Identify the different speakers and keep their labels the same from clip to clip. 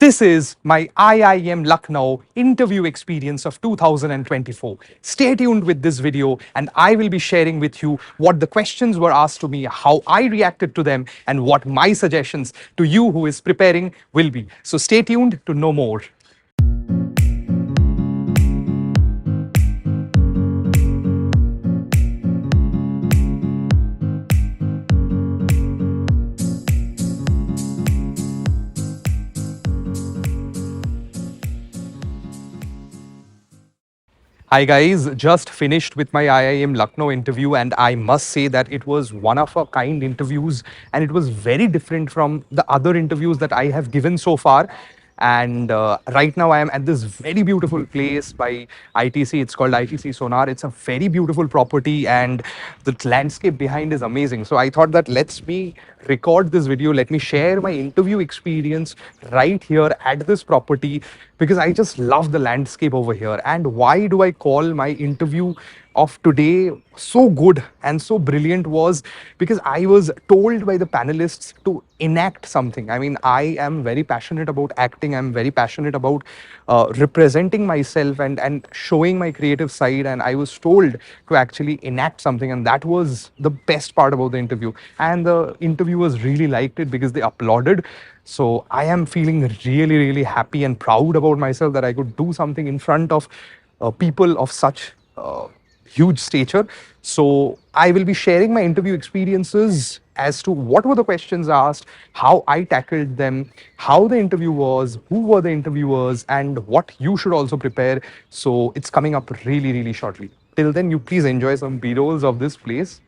Speaker 1: This is my IIM Lucknow interview experience of 2024. Stay tuned with this video and I will be sharing with you what the questions were asked to me, how I reacted to them, and what my suggestions to you who is preparing will be. So stay tuned to know more. Hi guys, just finished with my IIM Lucknow interview and I must say that it was one of a kind interviews and it was very different from the other interviews that I have given so far. And right now I am at this very beautiful place by ITC. It's called ITC Sonar. It's a very beautiful property and the landscape behind is amazing. So I thought that let's me record this video. Let me share my interview experience right here at this property because I just love the landscape over here. And why do I call my interview of today so good and so brilliant was because I was told by the panelists to enact something. I mean, I am very passionate about acting. I'm very passionate about representing myself and showing my creative side. And I was told to actually enact something. And that was the best part about the interview. And the interviewers really liked it because they applauded. So I am feeling really, really happy and proud about myself that I could do something in front of people of such huge stature. So I will be sharing my interview experiences as to what were the questions asked, how I tackled them, how the interview was, who were the interviewers, and what you should also prepare. So it's coming up really, really shortly. Till then, you please enjoy some B-rolls of this place.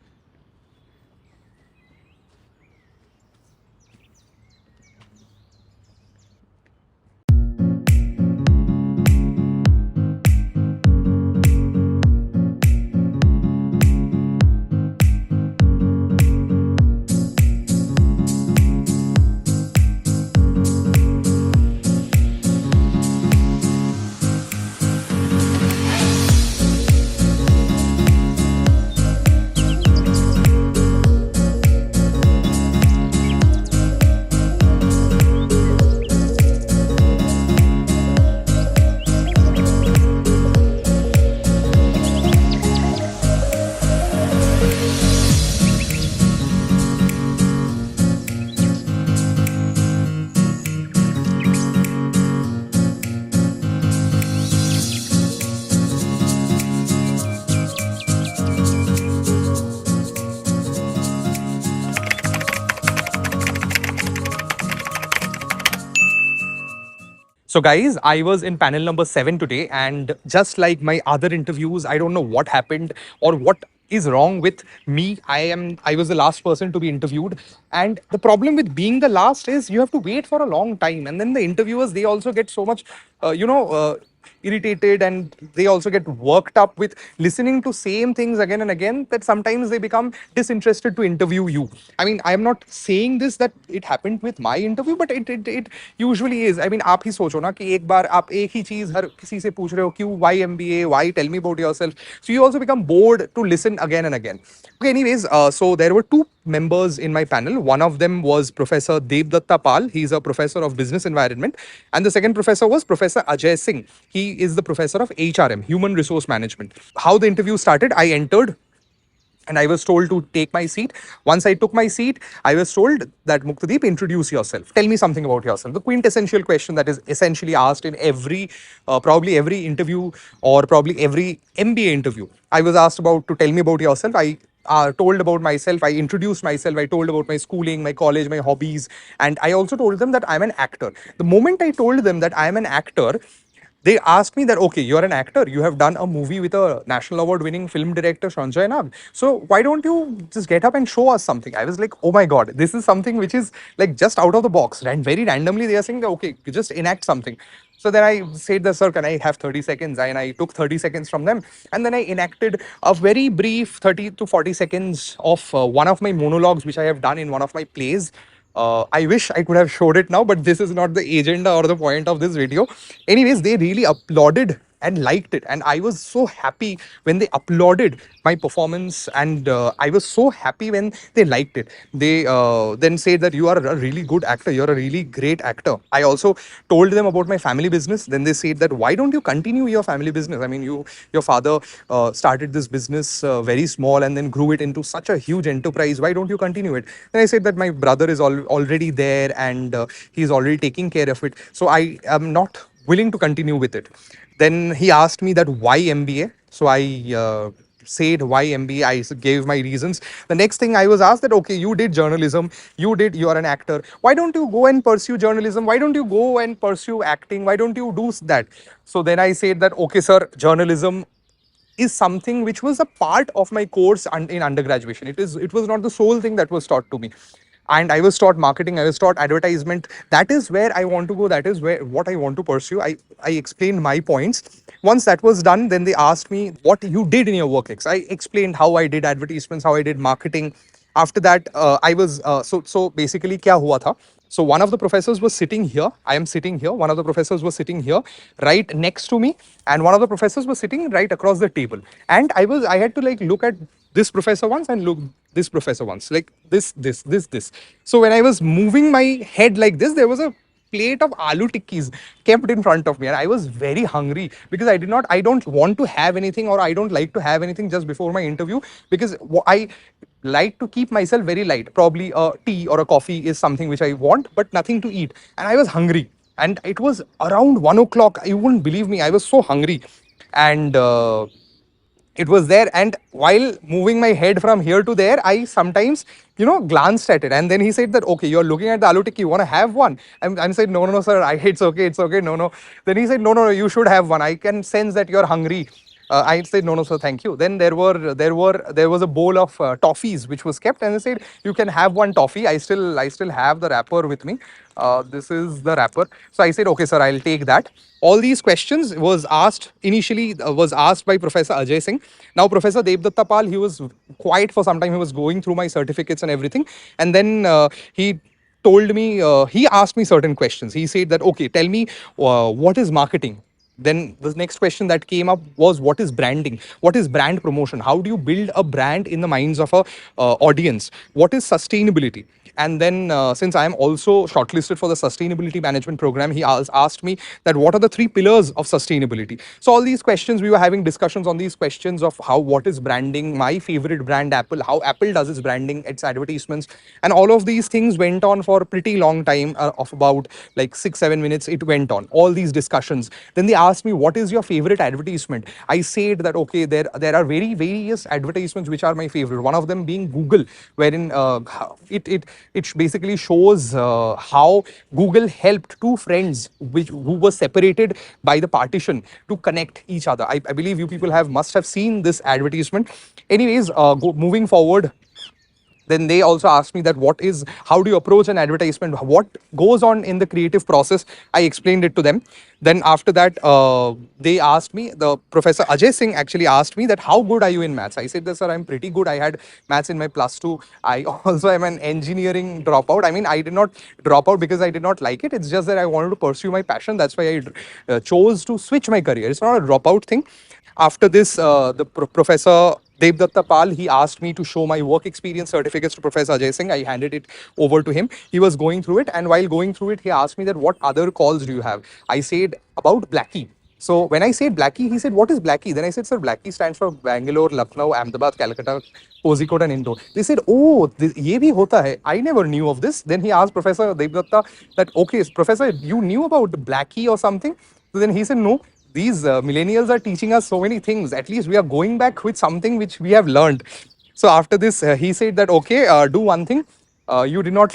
Speaker 1: So guys, I was in panel number 7 today, and just like my other interviews, I don't know what happened or what is wrong with me. I was the last person to be interviewed, and the problem with being the last is you have to wait for a long time, and then the interviewers, they also get so much irritated, and they also get worked up with listening to same things again and again that sometimes they become disinterested to interview you. I mean, I am not saying this that it happened with my interview, but it usually is. I mean, आप ही सोचो ना कि एक बार आप एक ही चीज हर किसी से पूछ रहे हो, क्यों, why MBA, why, tell me about yourself. So you also become bored to listen again and again. Okay, anyways, so there were two members in my panel. One of them was Professor Devdatta Pal. He's a professor of business environment. And the second professor was Professor Ajay Singh. He is the professor of HRM, human resource management. How the interview started, I entered and I was told to take my seat. Once I took my seat, I was told that Muktadeep, introduce yourself. Tell me something about yourself. The quintessential question that is essentially asked in every, probably every interview or probably every MBA interview. I was asked about to tell me about yourself. I told about myself. I introduced myself. I told about my schooling, my college, my hobbies. And I also told them that I'm an actor. The moment I told them that I'm an actor, they asked me that, okay, you're an actor. You have done a movie with a national award winning film director, Sanjay Nag. So why don't you just get up and show us something? I was like, oh my God, this is something which is like just out of the box. And very randomly, they are saying, okay, you just enact something. So then I said, sir, can I have 30 seconds? And I took 30 seconds from them. And then I enacted a very brief 30 to 40 seconds of one of my monologues, which I have done in one of my plays. I wish I could have showed it now, but this is not the agenda or the point of this video. Anyways, they really applauded and liked it. And I was so happy when they applauded my performance, and I was so happy when they liked it. They then said that you are a really good actor, you're a really great actor. I also told them about my family business. Then they said that why don't you continue your family business? I mean, your father started this business very small and then grew it into such a huge enterprise. Why don't you continue it? Then I said that my brother is already there, and he's already taking care of it, so I am not willing to continue with it. Then he asked me that why MBA. So I said why MBA. I gave my reasons. The next thing I was asked that okay, you did journalism, you are an actor. Why don't you go and pursue journalism? Why don't you go and pursue acting? Why don't you do that? So then I said that okay, sir, journalism is something which was a part of my course in undergraduation. It was not the sole thing that was taught to me. And I was taught marketing, I was taught advertisement. That is where I want to go. That is where what I want to pursue. I explained my points. Once that was done, then they asked me what you did in your work ex. I explained how I did advertisements, how I did marketing. After that, I was so basically kya hua tha. So one of the professors was sitting here. I am sitting here. One of the professors was sitting here, right next to me, and one of the professors was sitting right across the table. And I had to like look at this professor once and look this professor once, like this. So when I was moving my head like this, there was a plate of aloo tikkis kept in front of me, and I was very hungry because I don't want to have anything, or I don't like to have anything just before my interview, because I like to keep myself very light. Probably a tea or a coffee is something which I want, but nothing to eat. And I was hungry, and it was around 1 o'clock. You wouldn't believe me, I was so hungry. And it was there, and while moving my head from here to there, I sometimes glanced at it. And then he said that okay, you're looking at the aloo tikki, you want to have one? I'm saying no, no, no, sir, it's okay, it's okay, no, no. Then he said no, no, no, you should have one, I can sense that you're hungry. I said no, no, sir, thank you. Then there was a bowl of toffees which was kept, and they said you can have one toffee. I still have the wrapper with me. This is the wrapper. So I said okay, sir, I'll take that. All these questions was asked initially, was asked by Professor Ajay Singh. Now Professor Devdatta Pal, he was quiet for some time. He was going through my certificates and everything, and then he told me, he asked me certain questions. He said that okay, tell me what is marketing. Then the next question that came up was what is branding, what is brand promotion, how do you build a brand in the minds of a audience, what is sustainability. And then since I am also shortlisted for the sustainability management program, he asked me that what are the three pillars of sustainability. So all these questions, we were having discussions on these questions of how, what is branding, my favorite brand Apple, how Apple does its branding, its advertisements. And all of these things went on for a pretty long time, of about like 6-7 minutes. It went on all these discussions. Then they asked me what is your favorite advertisement. I said that okay, there are very various advertisements which are my favorite, one of them being Google, wherein it basically shows how Google helped two friends who were separated by the partition to connect each other. I believe you people must have seen this advertisement. Anyways, moving forward, then they also asked me that how do you approach an advertisement, what goes on in the creative process. I explained it to them. Then after that, they asked me, the Professor Ajay Singh actually asked me that how good are you in maths. I said that sir, I'm pretty good, I had maths in my plus 2. I also am an engineering dropout. I mean, I did not drop out because I did not like it, it's just that I wanted to pursue my passion. That's why I chose to switch my career. It's not a dropout thing. After this, the Professor Devdatta Pal, he asked me to show my work experience certificates to Professor Ajay Singh. I handed it over to him. He was going through it, and while going through it, he asked me that what other calls do you have? I said about BLACKI. So when I said BLACKI, he said, what is BLACKI? Then I said, sir, BLACKI stands for Bangalore, Lucknow, Ahmedabad, Calcutta, Kozhikode and Indore. They said, oh, ye bhi hota hai. I never knew of this. Then he asked Professor Devdatta that, okay, Professor, you knew about BLACKI or something? So then he said, no, these millennials are teaching us so many things. At least we are going back with something which we have learned. So after this, he said that, okay, do one thing. You did not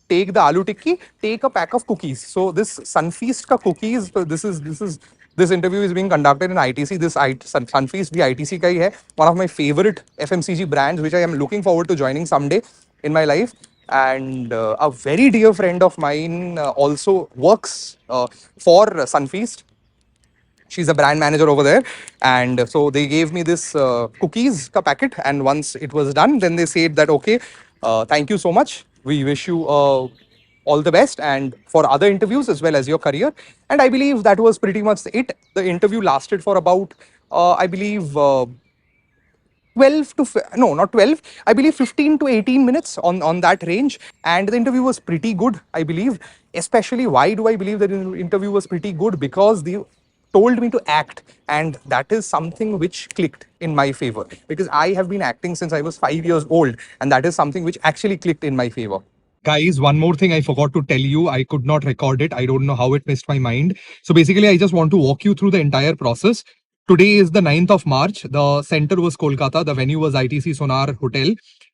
Speaker 1: take the aloo tikki, take a pack of cookies. So this Sunfeast ka cookies, so this interview is being conducted in ITC. Sunfeast the ITC ka hi hai. One of my favorite FMCG brands, which I am looking forward to joining someday in my life. And a very dear friend of mine also works for Sunfeast. She's a brand manager over there, and so they gave me this cookies ka packet. And once it was done, then they said that okay, thank you so much, we wish you all the best, and for other interviews as well as your career. And I believe that was pretty much it. The interview lasted for about, I believe, 12 to no, not 12, I believe 15 to 18 minutes, on that range. And the interview was pretty good, I believe. Especially, why do I believe that the interview was pretty good? Because they told me to act, and that is something which clicked in my favor, because I have been acting since I was 5 years old, and that is something which actually clicked in my favor. Guys, one more thing I forgot to tell you. I could not record it. I don't know how it missed my mind. So basically, I just want to walk you through the entire process. Today is the 9th of March. The center was Kolkata. The venue was ITC Sonar Hotel.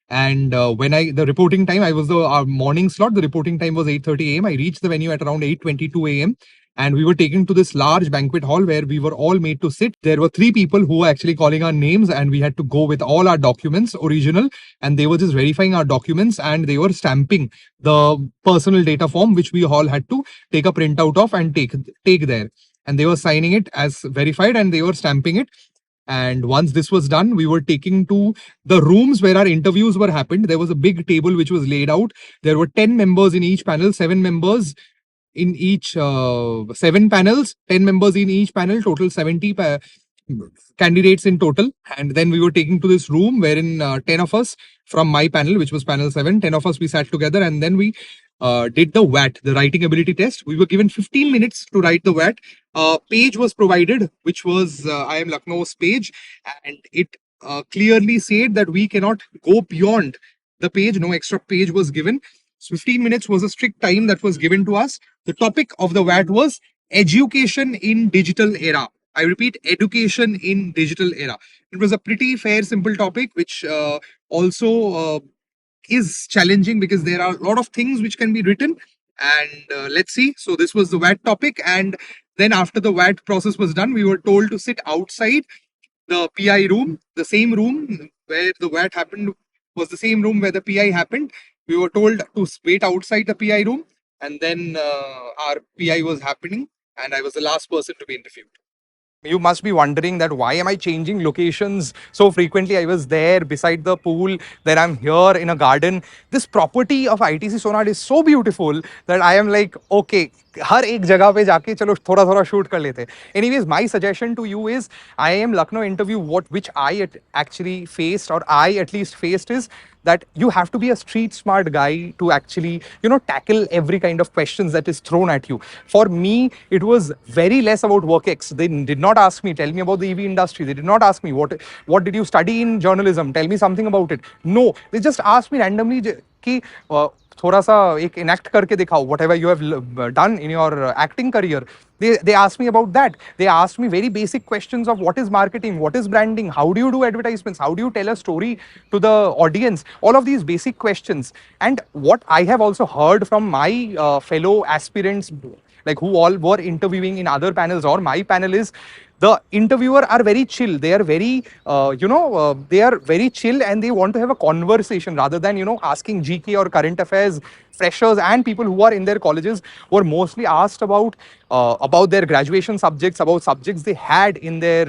Speaker 1: And the reporting time, I was the morning slot. The reporting time was 8:30 a.m. I reached the venue at around 8:22 a.m. And we were taken to this large banquet hall where we were all made to sit. There were three people who were actually calling our names, and we had to go with all our documents, original, and they were just verifying our documents, and they were stamping the personal data form, which we all had to take a printout of and take there. And they were signing it as verified, and they were stamping it. And once this was done, we were taking to the rooms where our interviews were happened. There was a big table which was laid out. There were 10 members in each panel, 7 members in each 7 panels, 10 members in each panel, total 70 candidates in total. And then we were taken to this room wherein 10 of us from my panel, which was panel 7, 10 of us, we sat together, and then we did the WAT, the writing ability test. We were given 15 minutes to write the WAT. Page was provided, which was IIM Lucknow's page, and it clearly said that we cannot go beyond the page. No extra page was given. So 15 minutes was a strict time that was given to us. The topic of the WAT was education in digital era. I repeat, education in digital era. It was a pretty fair, simple topic, which also is challenging because there are a lot of things which can be written. And let's see. So this was the WAT topic. And then after the WAT process was done, we were told to sit outside the PI room. The same room where the WAT happened was the same room where the PI happened. We were told to wait outside the PI room. And then our PI was happening. And I was the last person to be interviewed. You must be wondering that why am I changing locations so frequently? I was there beside the pool, then I'm here in a garden. This property of ITC Sonad is so beautiful that I am like, okay, हर एक जगह पे जाके चलो थोड़ा थोड़ा shoot कर लेते. Anyways, my suggestion to you is IIM Lucknow interview, which I actually faced, or I at least faced, is that you have to be a street smart guy to actually, tackle every kind of questions that is thrown at you. For me, it was very less about WorkX. They did not ask me, tell me about the EV industry. They did not ask me, what did you study in journalism? Tell me something about it. No, they just asked me randomly कि थोड़ा सा एक enact करके दिखाओ whatever you have done in your acting career. They asked me about that. They asked me very basic questions of what is marketing, what is branding, how do you do advertisements, how do you tell a story to the audience, all of these basic questions. And what I have also heard from my fellow aspirants, like who all were interviewing in other panels or my panel, is the interviewer are very chill. They are very, they are very chill, and they want to have a conversation rather than, asking GK or current affairs. Freshers and people who are in their colleges were mostly asked about their graduation subjects, about subjects they had in their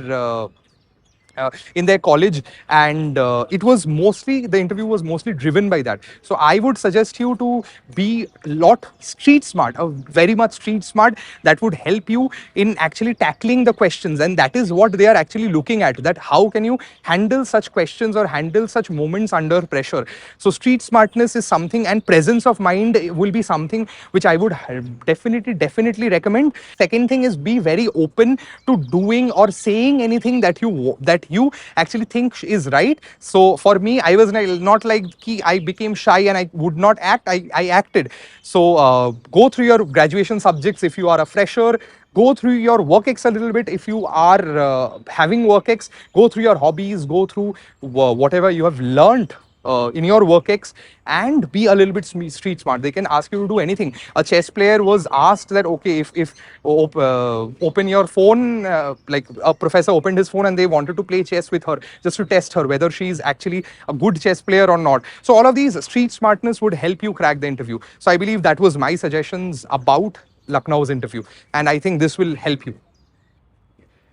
Speaker 1: college, and the interview was mostly driven by that. So I would suggest you to be lot street smart, very much street smart. That would help you in actually tackling the questions, and that is what they are actually looking at, that how can you handle such questions or handle such moments under pressure. So street smartness is something, and presence of mind will be something which I would definitely recommend. Second thing is, be very open to doing or saying anything that you actually think is right. So for me, I was not like I became shy and I would not act. I acted. So go through your graduation subjects if you are a fresher. Go through your WorkX a little bit if you are having WorkX. Go through your hobbies. Go through whatever you have learned in your WorkX, and be a little bit street smart. They can ask you to do anything. A chess player was asked that, okay, if open your phone, like a professor opened his phone and they wanted to play chess with her just to test her whether she's actually a good chess player or not. So all of these street smartness would help you crack the interview. So I believe that was my suggestions about Lucknow's interview, and I think this will help you.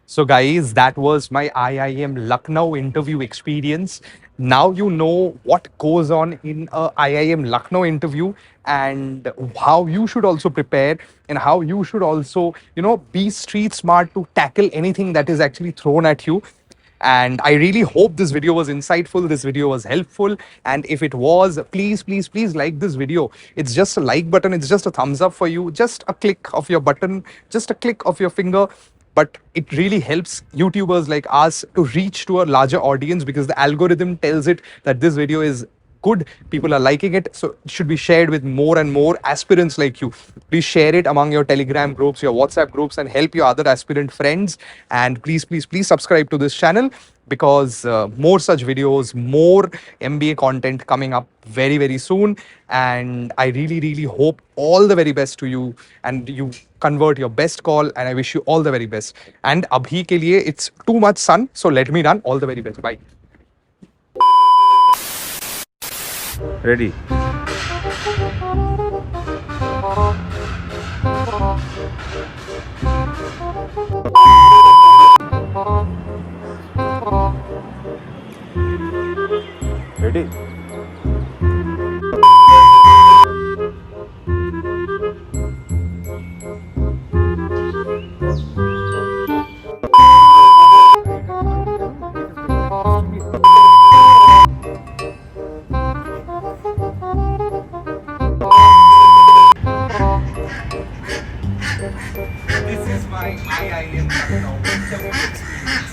Speaker 1: So, guys, that was my IIM Lucknow interview experience. Now you know what goes on in a IIM Lucknow interview and how you should also prepare and how you should also, be street smart to tackle anything that is actually thrown at you. And I really hope this video was insightful, this video was helpful. And if it was, please, please, please like this video. It's just a like button, it's just a thumbs up for you, just a click of your button, just a click of your finger. But it really helps YouTubers like us to reach to a larger audience because the algorithm tells it that this video is good, people are liking it, so it should be shared with more and more aspirants like you. Please share it among your Telegram groups, your WhatsApp groups, and help your other aspirant friends. And please, please, please subscribe to this channel because more such videos, more MBA content coming up very, very soon. And I really, really hope all the very best to you and you convert your best call. And I wish you all the very best. And abhi ke liye it's too much sun, so let me run. All the very best. Bye.
Speaker 2: Ready. Ready.
Speaker 1: This is my IIM Lucknow interview experience.